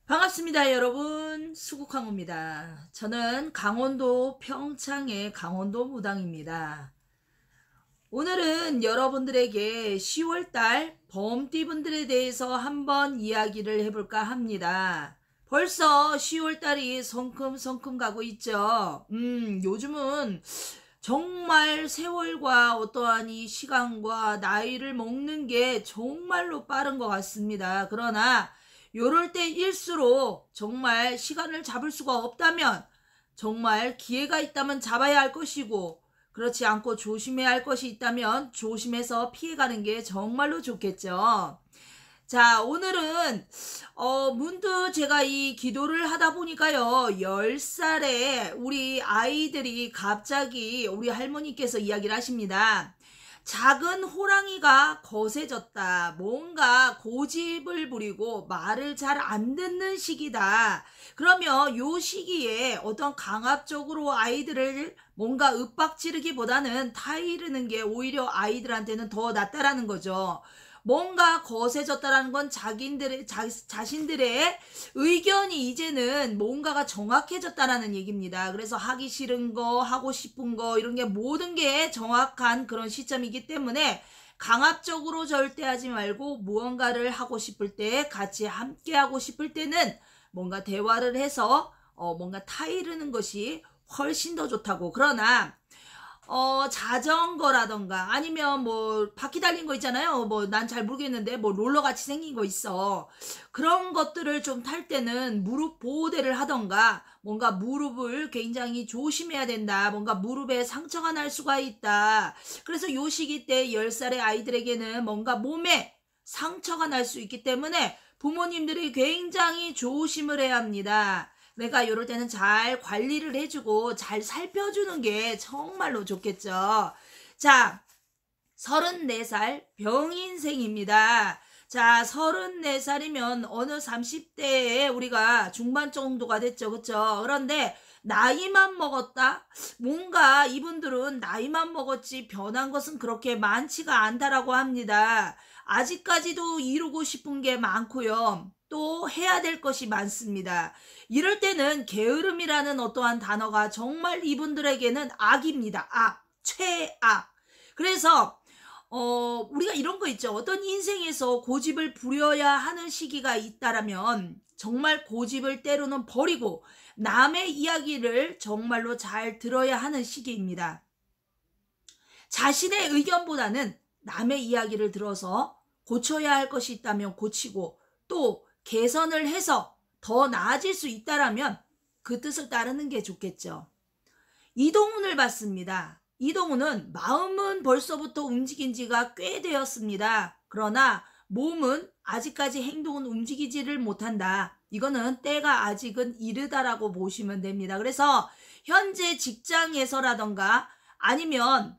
반갑습니다, 여러분. 수국항우입니다. 저는 강원도 평창의 강원도 무당입니다. 오늘은 여러분들에게 10월달 범띠분들에 대해서 한번 이야기를 해볼까 합니다. 벌써 10월달이 성큼성큼 가고 있죠. 요즘은 정말 세월과 어떠한 이 시간과 나이를 먹는 게 정말로 빠른 것 같습니다. 그러나 요럴 때일수록 정말 시간을 잡을 수가 없다면 정말 기회가 있다면 잡아야 할 것이고, 그렇지 않고 조심해야 할 것이 있다면 조심해서 피해가는 게 정말로 좋겠죠. 자, 오늘은 문득 제가 이 기도를 하다 보니까요, 10살에 우리 아이들이 갑자기 우리 할머니께서 이야기를 하십니다. 작은 호랑이가 거세졌다. 뭔가 고집을 부리고 말을 잘 안 듣는 시기다. 그러면 요 시기에 어떤 강압적으로 아이들을 뭔가 윽박지르기보다는 타이르는 게 오히려 아이들한테는 더 낫다라는 거죠. 뭔가 거세졌다라는 건 자신들의 의견이 이제는 뭔가가 정확해졌다라는 얘기입니다. 그래서 하기 싫은 거, 하고 싶은 거, 이런 게 모든 게 정확한 그런 시점이기 때문에 강압적으로 절대 하지 말고, 무언가를 하고 싶을 때, 같이 함께 하고 싶을 때는 뭔가 대화를 해서 뭔가 타이르는 것이 훨씬 더 좋다고. 그러나 자전거라던가 아니면 뭐 바퀴 달린 거 있잖아요. 뭐 난 잘 모르겠는데 뭐 롤러 같이 생긴 거 있어. 그런 것들을 좀 탈 때는 무릎 보호대를 하던가, 뭔가 무릎을 굉장히 조심해야 된다. 뭔가 무릎에 상처가 날 수가 있다. 그래서 요 시기 때 10살의 아이들에게는 뭔가 몸에 상처가 날 수 있기 때문에 부모님들이 굉장히 조심을 해야 합니다. 내가 이럴 때는 잘 관리를 해주고 잘 살펴주는 게 정말로 좋겠죠. 자, 34살 병인생입니다. 자, 34살이면 어느 30대에 우리가 중반 정도가 됐죠. 그쵸? 그런데 나이만 먹었다? 뭔가 이분들은 나이만 먹었지 변한 것은 그렇게 많지가 않다라고 합니다. 아직까지도 이루고 싶은 게 많고요. 또 해야 될 것이 많습니다. 이럴 때는 게으름이라는 어떠한 단어가 정말 이분들에게는 악입니다. 악, 최악. 그래서 우리가 이런 거 있죠. 어떤 인생에서 고집을 부려야 하는 시기가 있다라면 정말 고집을 때로는 버리고 남의 이야기를 정말로 잘 들어야 하는 시기입니다. 자신의 의견보다는 남의 이야기를 들어서 고쳐야 할 것이 있다면 고치고, 또 개선을 해서 더 나아질 수 있다라면 그 뜻을 따르는 게 좋겠죠. 이동훈을 봤습니다. 이동훈은 마음은 벌써부터 움직인 지가 꽤 되었습니다. 그러나 몸은 아직까지 행동은 움직이지를 못한다. 이거는 때가 아직은 이르다라고 보시면 됩니다. 그래서 현재 직장에서라던가 아니면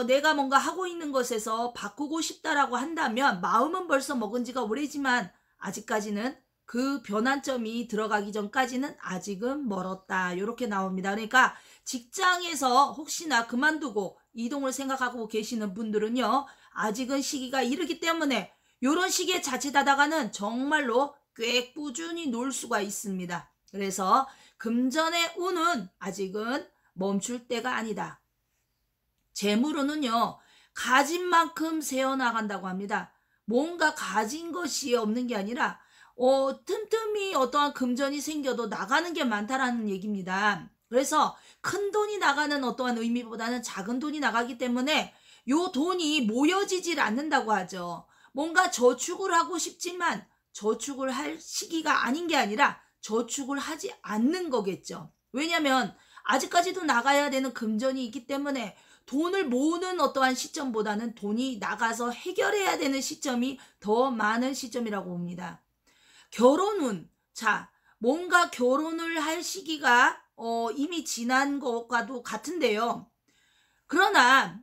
내가 뭔가 하고 있는 것에서 바꾸고 싶다라고 한다면 마음은 벌써 먹은 지가 오래지만 아직까지는 그 변환점이 들어가기 전까지는 아직은 멀었다. 이렇게 나옵니다. 그러니까 직장에서 혹시나 그만두고 이동을 생각하고 계시는 분들은요, 아직은 시기가 이르기 때문에 이런 시기에 자칫하다가는 정말로 꽤 꾸준히 놀 수가 있습니다. 그래서 금전의 운은 아직은 멈출 때가 아니다. 재물운은요, 가진 만큼 새어나간다고 합니다. 뭔가 가진 것이 없는 게 아니라 틈틈이 어떠한 금전이 생겨도 나가는 게 많다라는 얘기입니다. 그래서 큰 돈이 나가는 어떠한 의미보다는 작은 돈이 나가기 때문에 요 돈이 모여지질 않는다고 하죠. 뭔가 저축을 하고 싶지만 저축을 할 시기가 아닌 게 아니라 저축을 하지 않는 거겠죠. 왜냐하면 아직까지도 나가야 되는 금전이 있기 때문에 돈을 모으는 어떠한 시점보다는 돈이 나가서 해결해야 되는 시점이 더 많은 시점이라고 봅니다. 결혼운, 자, 뭔가 결혼을 할 시기가 이미 지난 것과도 같은데요. 그러나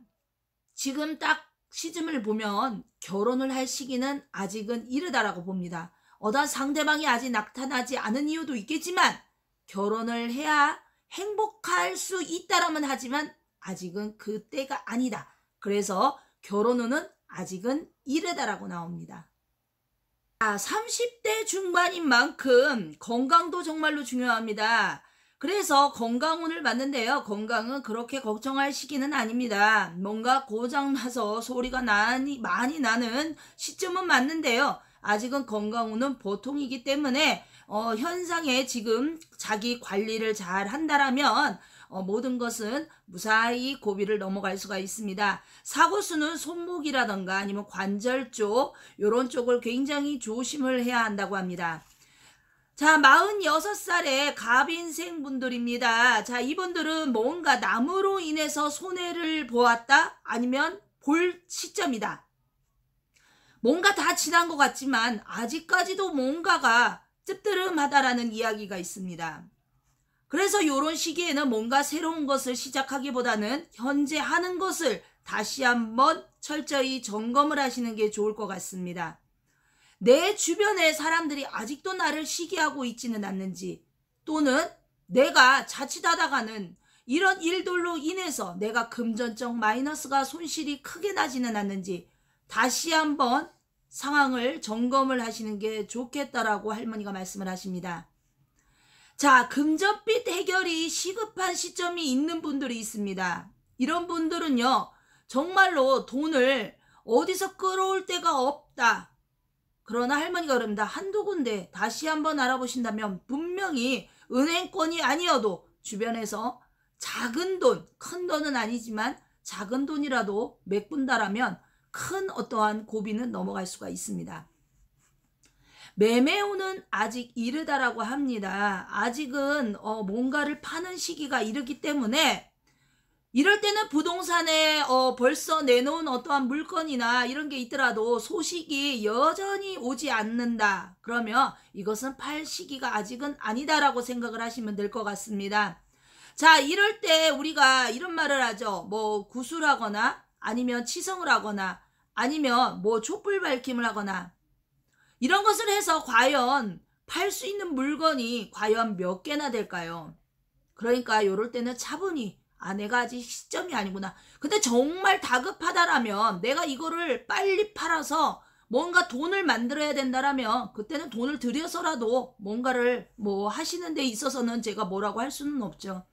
지금 딱 시점을 보면 결혼을 할 시기는 아직은 이르다라고 봅니다. 어떤 상대방이 아직 나타나지 않은 이유도 있겠지만 결혼을 해야 행복할 수 있다라면 하지만 아직은 그 때가 아니다. 그래서 결혼은 아직은 이르다라고 나옵니다. 30대 중반인 만큼 건강도 정말로 중요합니다. 그래서 건강운을 봤는데요. 건강은 그렇게 걱정할 시기는 아닙니다. 뭔가 고장나서 소리가 많이 나는 시점은 맞는데요. 아직은 건강운은 보통이기 때문에 현상에 지금 자기 관리를 잘 한다라면 모든 것은 무사히 고비를 넘어갈 수가 있습니다. 사고수는 손목이라던가 아니면 관절 쪽 이런 쪽을 굉장히 조심을 해야 한다고 합니다. 자, 46살의 갑인생 분들입니다. 자, 이분들은 뭔가 나무로 인해서 손해를 보았다? 아니면 볼 시점이다. 뭔가 다 지난 것 같지만 아직까지도 뭔가가 찝드름하다라는 이야기가 있습니다. 그래서 이런 시기에는 뭔가 새로운 것을 시작하기보다는 현재 하는 것을 다시 한번 철저히 점검을 하시는 게 좋을 것 같습니다. 내 주변의 사람들이 아직도 나를 시기하고 있지는 않는지, 또는 내가 자칫하다가는 이런 일들로 인해서 내가 금전적 마이너스가 손실이 크게 나지는 않는지 다시 한번 상황을 점검을 하시는 게 좋겠다라고 할머니가 말씀을 하십니다. 자, 금전빚 해결이 시급한 시점이 있는 분들이 있습니다. 이런 분들은요, 정말로 돈을 어디서 끌어올 데가 없다. 그러나 할머니가 그럽니다. 한두 군데 다시 한번 알아보신다면 분명히 은행권이 아니어도 주변에서 작은 돈, 큰 돈은 아니지만 작은 돈이라도 메꾼다라면 큰 어떠한 고비는 넘어갈 수가 있습니다. 매매운은 아직 이르다라고 합니다. 아직은 뭔가를 파는 시기가 이르기 때문에 이럴 때는 부동산에 벌써 내놓은 어떠한 물건이나 이런 게 있더라도 소식이 여전히 오지 않는다. 그러면 이것은 팔 시기가 아직은 아니다라고 생각을 하시면 될 것 같습니다. 자, 이럴 때 우리가 이런 말을 하죠. 뭐 구술하거나 아니면 치성을 하거나 아니면 뭐 촛불 밝힘을 하거나 이런 것을 해서 과연 팔 수 있는 물건이 과연 몇 개나 될까요? 그러니까 이럴 때는 차분히 내가 아직 시점이 아니구나. 근데 정말 다급하다라면 내가 이거를 빨리 팔아서 뭔가 돈을 만들어야 된다라면 그때는 돈을 들여서라도 뭔가를 뭐 하시는 데 있어서는 제가 뭐라고 할 수는 없죠.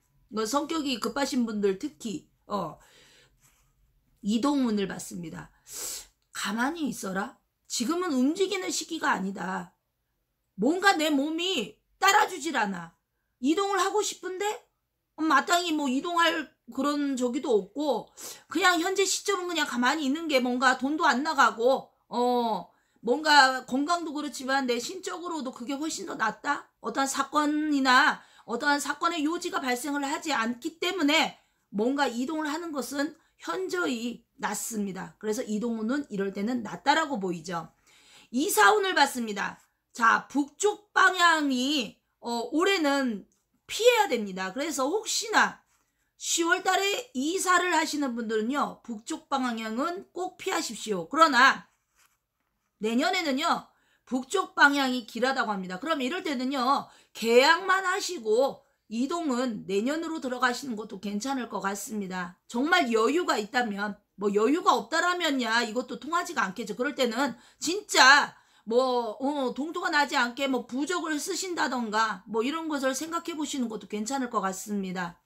성격이 급하신 분들 특히 이동운을 받습니다. 가만히 있어라. 지금은 움직이는 시기가 아니다. 뭔가 내 몸이 따라주질 않아. 이동을 하고 싶은데 마땅히 뭐 이동할 그런 저기도 없고 그냥 현재 시점은 그냥 가만히 있는 게 뭔가 돈도 안 나가고 뭔가 건강도 그렇지만 내 신적으로도 그게 훨씬 더 낫다. 어떠한 사건이나 어떠한 사건의 요지가 발생을 하지 않기 때문에 뭔가 이동을 하는 것은 현저히 낫습니다. 그래서 이동운은 이럴 때는 낫다라고 보이죠. 이사운을 받습니다. 자, 북쪽 방향이 올해는 피해야 됩니다. 그래서 혹시나 10월 달에 이사를 하시는 분들은요, 북쪽 방향은 꼭 피하십시오. 그러나 내년에는요, 북쪽 방향이 길하다고 합니다. 그럼 이럴 때는요, 계약만 하시고 이동은 내년으로 들어가시는 것도 괜찮을 것 같습니다. 정말 여유가 있다면, 뭐 여유가 없다라면야 이것도 통하지가 않겠죠. 그럴 때는 진짜 뭐 동토가 나지 않게 뭐 부적을 쓰신다던가 뭐 이런 것을 생각해 보시는 것도 괜찮을 것 같습니다.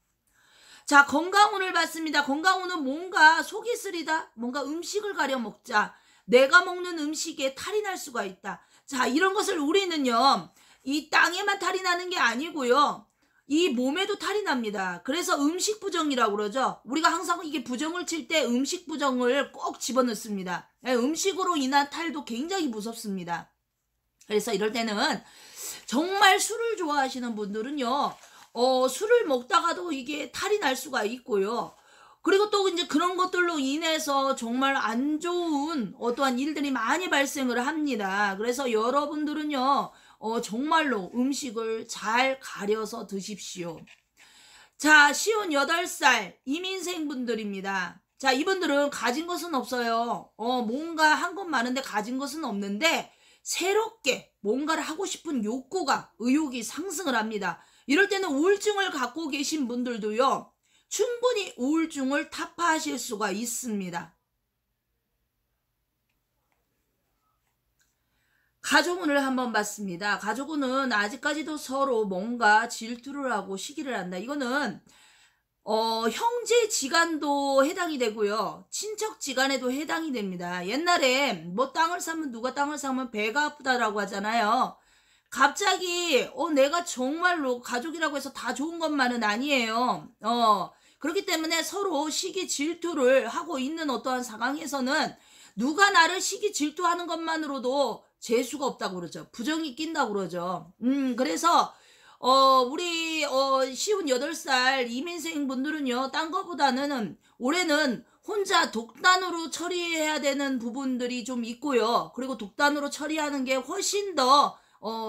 자, 건강운을 받습니다. 건강운은 뭔가 속이 쓰리다, 뭔가 음식을 가려 먹자, 내가 먹는 음식에 탈이 날 수가 있다. 자, 이런 것을 우리는요, 이 땅에만 탈이 나는 게 아니고요, 이 몸에도 탈이 납니다. 그래서 음식 부정이라고 그러죠. 우리가 항상 이게 부정을 칠 때 음식 부정을 꼭 집어넣습니다. 음식으로 인한 탈도 굉장히 무섭습니다. 그래서 이럴 때는 정말 술을 좋아하시는 분들은요, 술을 먹다가도 이게 탈이 날 수가 있고요. 그리고 또 이제 그런 것들로 인해서 정말 안 좋은 어떠한 일들이 많이 발생을 합니다. 그래서 여러분들은요, 정말로 음식을 잘 가려서 드십시오. 자, 58살 이민생 분들입니다. 자, 이분들은 가진 것은 없어요. 뭔가 한 건 많은데 가진 것은 없는데 새롭게 뭔가를 하고 싶은 욕구가, 의욕이 상승을 합니다. 이럴 때는 우울증을 갖고 계신 분들도요, 충분히 우울증을 타파하실 수가 있습니다. 가족운을 한번 봤습니다. 가족운은 아직까지도 서로 뭔가 질투를 하고 시기를 한다. 이거는 형제 지간도 해당이 되고요. 친척 지간에도 해당이 됩니다. 옛날에 뭐 땅을 사면 누가 땅을 사면 배가 아프다라고 하잖아요. 갑자기 내가 정말로 가족이라고 해서 다 좋은 것만은 아니에요. 그렇기 때문에 서로 시기 질투를 하고 있는 어떠한 상황에서는 누가 나를 시기 질투하는 것만으로도 재수가 없다고 그러죠. 부정이 낀다고 그러죠. 그래서 우리 쉬운 8살 이민생 분들은요, 딴 거보다는 올해는 혼자 독단으로 처리해야 되는 부분들이 좀 있고요. 그리고 독단으로 처리하는 게 훨씬 더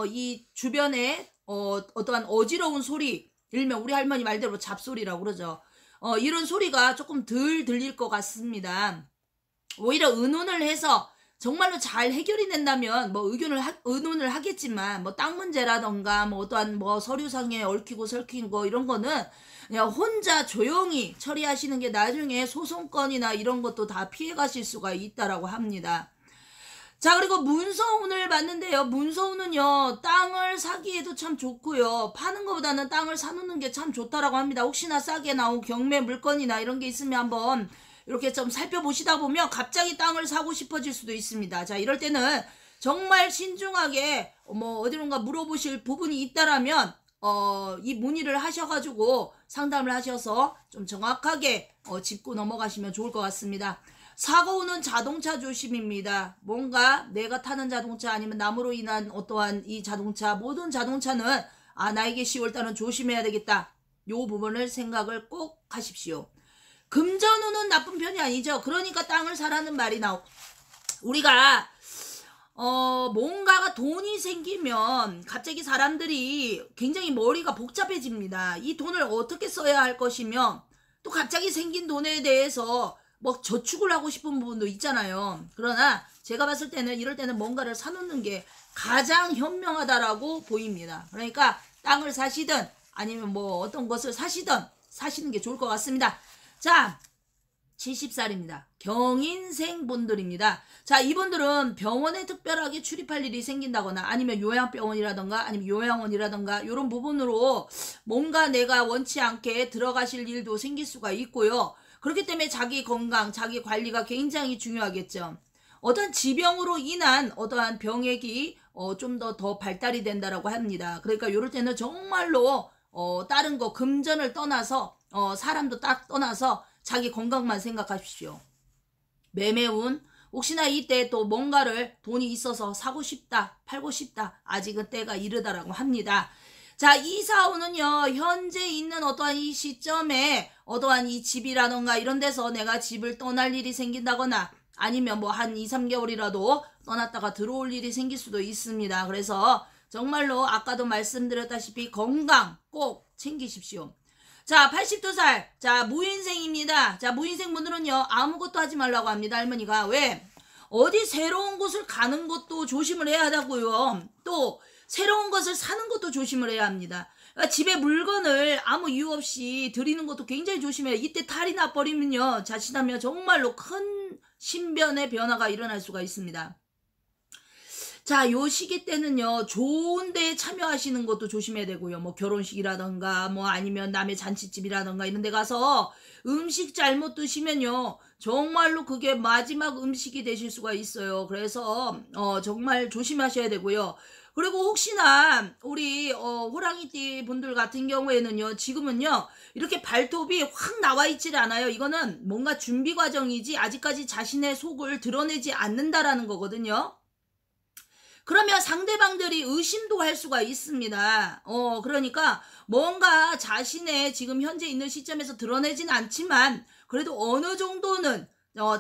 이 주변에 어떠한 어지러운 소리, 일명 우리 할머니 말대로 잡소리라고 그러죠. 이런 소리가 조금 덜 들릴 것 같습니다. 오히려 의논을 해서 정말로 잘 해결이 된다면 뭐 의논을 하겠지만 뭐 땅 문제라던가 뭐 어떠한 뭐 서류상에 얽히고 설킨 거 이런 거는 그냥 혼자 조용히 처리하시는 게 나중에 소송건이나 이런 것도 다 피해 가실 수가 있다라고 합니다. 자, 그리고 문서운을 봤는데요. 문서운은요, 땅을 사기에도 참 좋고요. 파는 것보다는 땅을 사놓는 게 참 좋다라고 합니다. 혹시나 싸게 나온 경매 물건이나 이런 게 있으면 한번 이렇게 좀 살펴보시다 보면 갑자기 땅을 사고 싶어질 수도 있습니다. 자, 이럴 때는 정말 신중하게 뭐 어디론가 물어보실 부분이 있다라면 이 문의를 하셔가지고 상담을 하셔서 좀 정확하게 짚고 넘어가시면 좋을 것 같습니다. 사고운은 자동차 조심입니다. 뭔가 내가 타는 자동차 아니면 나무로 인한 어떠한 이 자동차, 모든 자동차는 나에게 10월달은 조심해야 되겠다. 요 부분을 생각을 꼭 하십시오. 금전운은 나쁜 편이 아니죠. 그러니까 땅을 사라는 말이 우리가 뭔가가 돈이 생기면 갑자기 사람들이 굉장히 머리가 복잡해집니다. 이 돈을 어떻게 써야 할 것이며 또 갑자기 생긴 돈에 대해서 뭐 저축을 하고 싶은 부분도 있잖아요. 그러나 제가 봤을 때는 이럴 때는 뭔가를 사놓는 게 가장 현명하다라고 보입니다. 그러니까 땅을 사시든 아니면 뭐 어떤 것을 사시든 사시는 게 좋을 것 같습니다. 자, 70살입니다. 경인생 분들입니다. 자, 이분들은 병원에 특별하게 출입할 일이 생긴다거나 아니면 요양병원이라던가 아니면 요양원이라던가 이런 부분으로 뭔가 내가 원치 않게 들어가실 일도 생길 수가 있고요. 그렇기 때문에 자기 건강, 자기 관리가 굉장히 중요하겠죠. 어떤 지병으로 인한 어떠한 병액이 좀 더 발달이 된다라고 합니다. 그러니까 이럴 때는 정말로 다른 거 금전을 떠나서 사람도 딱 떠나서 자기 건강만 생각하십시오. 매매운, 혹시나 이때 또 뭔가를 돈이 있어서 사고 싶다, 팔고 싶다, 아직은 때가 이르다라고 합니다. 자, 이사운은요, 현재 있는 어떠한 이 시점에 어떠한 이 집이라던가 이런 데서 내가 집을 떠날 일이 생긴다거나 아니면 뭐 한 2, 3개월이라도 떠났다가 들어올 일이 생길 수도 있습니다. 그래서 정말로 아까도 말씀드렸다시피 건강 꼭 챙기십시오. 자, 82살. 자, 무인생입니다. 자, 무인생 분들은요, 아무것도 하지 말라고 합니다. 할머니가. 왜? 어디 새로운 곳을 가는 것도 조심을 해야 하고요. 또 새로운 것을 사는 것도 조심을 해야 합니다. 그러니까 집에 물건을 아무 이유 없이 들이는 것도 굉장히 조심해요. 이때 탈이 나버리면요, 자칫하면 정말로 큰 신변의 변화가 일어날 수가 있습니다. 자, 요 시기 때는요, 좋은 데에 참여하시는 것도 조심해야 되고요. 뭐 결혼식이라던가 뭐 아니면 남의 잔치집이라던가 이런 데 가서 음식 잘못 드시면요, 정말로 그게 마지막 음식이 되실 수가 있어요. 그래서 정말 조심하셔야 되고요. 그리고 혹시나 우리 호랑이띠 분들 같은 경우에는요, 지금은요 이렇게 발톱이 확 나와 있질 않아요. 이거는 뭔가 준비 과정이지 아직까지 자신의 속을 드러내지 않는다라는 거거든요. 그러면 상대방들이 의심도 할 수가 있습니다. 그러니까 뭔가 자신의 지금 현재 있는 시점에서 드러내진 않지만 그래도 어느 정도는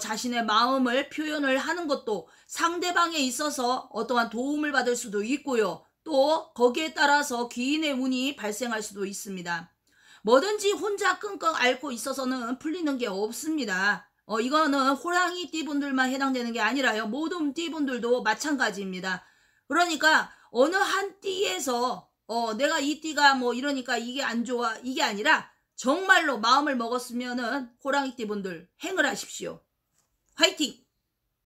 자신의 마음을 표현을 하는 것도 상대방에 있어서 어떠한 도움을 받을 수도 있고요. 또 거기에 따라서 귀인의 운이 발생할 수도 있습니다. 뭐든지 혼자 끙끙 앓고 있어서는 풀리는 게 없습니다. 이거는 호랑이 띠분들만 해당되는 게 아니라요, 모든 띠분들도 마찬가지입니다. 그러니까 어느 한 띠에서 내가 이 띠가 뭐 이러니까 이게 안 좋아, 이게 아니라 정말로 마음을 먹었으면은 호랑이 띠분들 행을 하십시오. 화이팅!